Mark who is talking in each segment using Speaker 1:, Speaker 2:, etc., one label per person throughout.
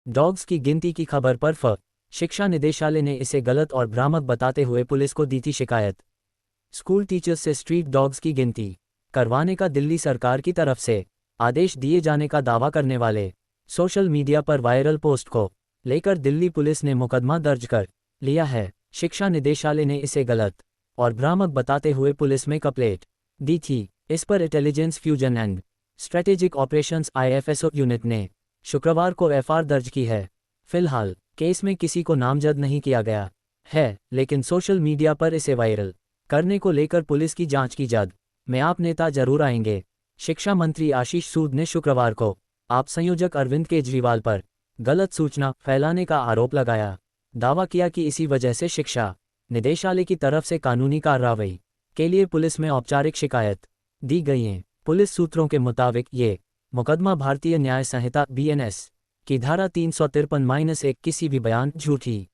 Speaker 1: Dogs की गिनती की खबर पर शिक्षा निदेशालय ने इसे गलत और भ्रामक बताते हुए पुलिस को दी थी शिकायत। स्कूल टीचर्स से स्ट्रीट डॉग्स की गिनती करवाने का दिल्ली सरकार की तरफ से आदेश दिए जाने का दावा करने वाले सोशल मीडिया पर वायरल पोस्ट को लेकर दिल्ली पुलिस ने मुकदमा दर्ज कर लिया है। शिक्षा निदेशालय ने इसे गलत और भ्रामक बताते हुए पुलिस में कंप्लेंट दी थी। इस पर intelligence fusion and strategic operations IFSO unit ने शुक्रवार को एफआईआर दर्ज की है। फिलहाल केस में किसी को नामजद नहीं किया गया है, लेकिन सोशल मीडिया पर इसे वायरल करने को लेकर पुलिस की जांच की जद में आप नेता जरूर आएंगे। शिक्षा मंत्री आशीष सूद ने शुक्रवार को आप संयोजक अरविंद केजरीवाल पर गलत सूचना फैलाने का आरोप लगाया। दावा किया कि इसी वजह से शिक्षा निदेशालय की तरफ से कानूनी कार्रवाई के लिए पुलिस में औपचारिक शिकायत दी गई है। पुलिस सूत्रों के मुताबिक ये मुकदमा भारतीय न्याय संहिता बीएनएस की धारा 353-1 किसी भी बयान, झूठी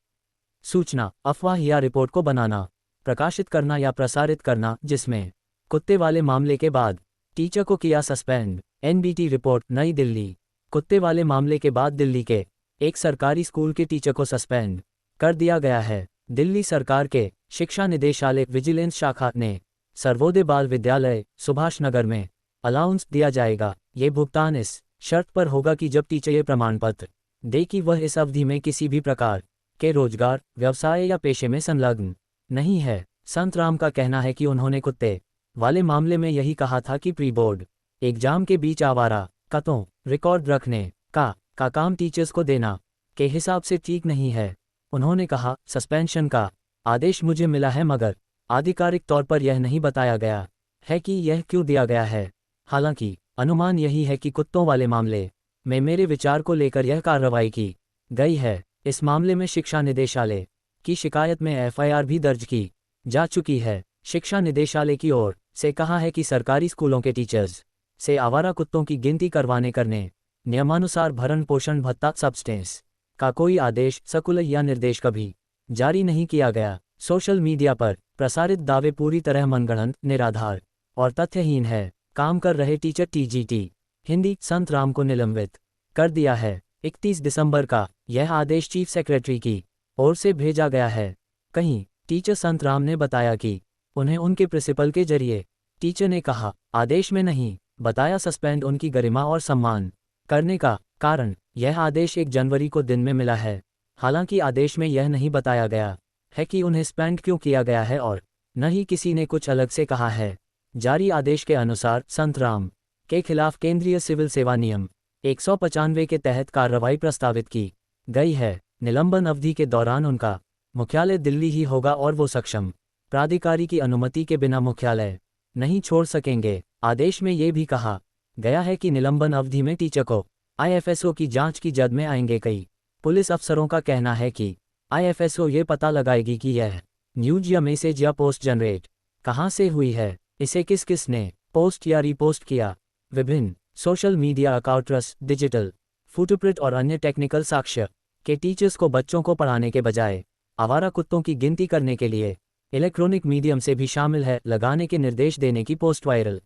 Speaker 1: सूचना, अफवाह या रिपोर्ट को बनाना, प्रकाशित करना या प्रसारित करना जिसमें कुत्ते वाले मामले के बाद टीचर को किया सस्पेंड। एनबीटी रिपोर्ट, नई दिल्ली। कुत्ते वाले मामले के बाद दिल्ली के एक सरकारी स्कूल के टीचर को सस्पेंड कर दिया गया है। दिल्ली सरकार के शिक्षा निदेशालय विजिलेंस शाखा ने सर्वोदय बाल विद्यालय सुभाष नगर में अलाउंस दिया जाएगा। ये भुगतान इस शर्त पर होगा कि जब टीचर ये प्रमाण पत्र दे कि वह इस अवधि में किसी भी प्रकार के रोजगार, व्यवसाय या पेशे में संलग्न नहीं है। संत राम का कहना है कि उन्होंने कुत्ते वाले मामले में यही कहा था कि प्री बोर्ड एग्जाम के बीच आवारा कतों रिकॉर्ड रखने का काम टीचर्स को देना के हिसाब से ठीक नहीं है। उन्होंने कहा, सस्पेंशन का आदेश मुझे मिला है मगर आधिकारिक तौर पर यह नहीं बताया गया है कि यह क्यों दिया गया है। हालांकि अनुमान यही है कि कुत्तों वाले मामले में मेरे विचार को लेकर यह कार्रवाई की गई है। इस मामले में शिक्षा निदेशालय की शिकायत में एफआईआर भी दर्ज की जा चुकी है। शिक्षा निदेशालय की ओर से कहा है कि सरकारी स्कूलों के टीचर्स से आवारा कुत्तों की गिनती करने नियमानुसार भरण पोषण भत्ता सब्सटेंस का कोई आदेश, सर्कुलर या निर्देश कभी जारी नहीं किया गया। सोशल मीडिया पर प्रसारित दावे पूरी तरह मनगढ़ंत, निराधार और तथ्यहीन है। काम कर रहे टीचर टीजीटी हिंदी संत राम को निलंबित कर दिया है। 31 दिसंबर का यह आदेश चीफ सेक्रेटरी की ओर से भेजा गया है। कहीं टीचर संत राम ने बताया कि उन्हें उनके प्रिंसिपल के जरिए टीचर ने कहा, आदेश में नहीं बताया सस्पेंड उनकी गरिमा और सम्मान करने का कारण। यह आदेश 1 जनवरी को दिन में मिला है। हालांकि आदेश में यह नहीं बताया गया है कि उन्हें सस्पेंड क्यों किया गया है और न ही किसी ने कुछ अलग से कहा है। जारी आदेश के अनुसार संत राम के खिलाफ केंद्रीय सिविल सेवा नियम 195 के तहत कार्रवाई प्रस्तावित की गई है। निलंबन अवधि के दौरान उनका मुख्यालय दिल्ली ही होगा और वो सक्षम प्राधिकारी की अनुमति के बिना मुख्यालय नहीं छोड़ सकेंगे। आदेश में ये भी कहा गया है कि निलंबन अवधि में टीचर को आईएफएसओ की जांच की जद में आएंगे। कई पुलिस अफसरों का कहना है कि आईएफएसओ ये पता लगाएगी कि यह न्यूज या मैसेज या पोस्ट जनरेट कहां से हुई है, इसे किस किस ने पोस्ट या रीपोस्ट किया। विभिन्न social media accounts, digital footprint और अन्य टेक्निकल साक्ष्य के टीचर्स को बच्चों को पढ़ाने के बजाय आवारा कुत्तों की गिनती करने के लिए इलेक्ट्रॉनिक मीडियम से भी शामिल है लगाने के निर्देश देने की पोस्ट वायरल।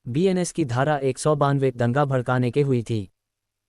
Speaker 1: बीएनएस की धारा 192 दंगा भड़काने के हुई थी।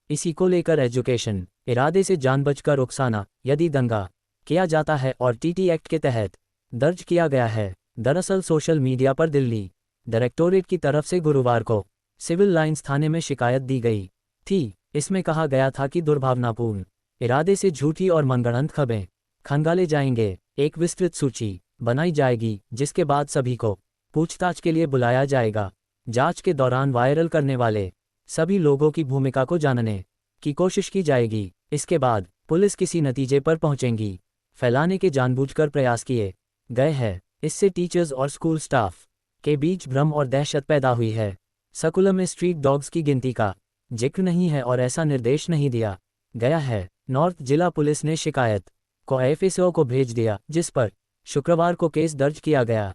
Speaker 1: इसी को लेकर एजुकेशन इरादे से जानबूझकर उकसाना यदि दंगा किया जाता है और टीटी एक्ट के तहत दर्ज किया गया है। दरअसल सोशल मीडिया पर दिल्ली डायरेक्टोरेट की तरफ से गुरुवार को सिविल लाइंस थाने में शिकायत दी गई थी। इसमें कहा गया था कि दुर्भावनापूर्ण इरादे से झूठी और मनगढ़ंत खबरें खंगाले जाएंगे। एक विस्तृत सूची बनाई जाएगी जिसके बाद सभी को पूछताछ के लिए बुलाया जाएगा। जांच के दौरान वायरल करने वाले सभी लोगों की भूमिका को जानने की कोशिश की जाएगी। इसके बाद पुलिस किसी नतीजे पर पहुंचेगी। फैलाने के जानबूझकर प्रयास किए गए हैं। इससे टीचर्स और स्कूल स्टाफ के बीच भ्रम और दहशत पैदा हुई है। सर्कुलर में स्ट्रीट डॉग्स की गिनती का जिक्र नहीं है और ऐसा निर्देश नहीं दिया गया है। नॉर्थ जिला पुलिस ने शिकायत को एफएसओ को भेज दिया, जिस पर शुक्रवार को केस दर्ज किया गया।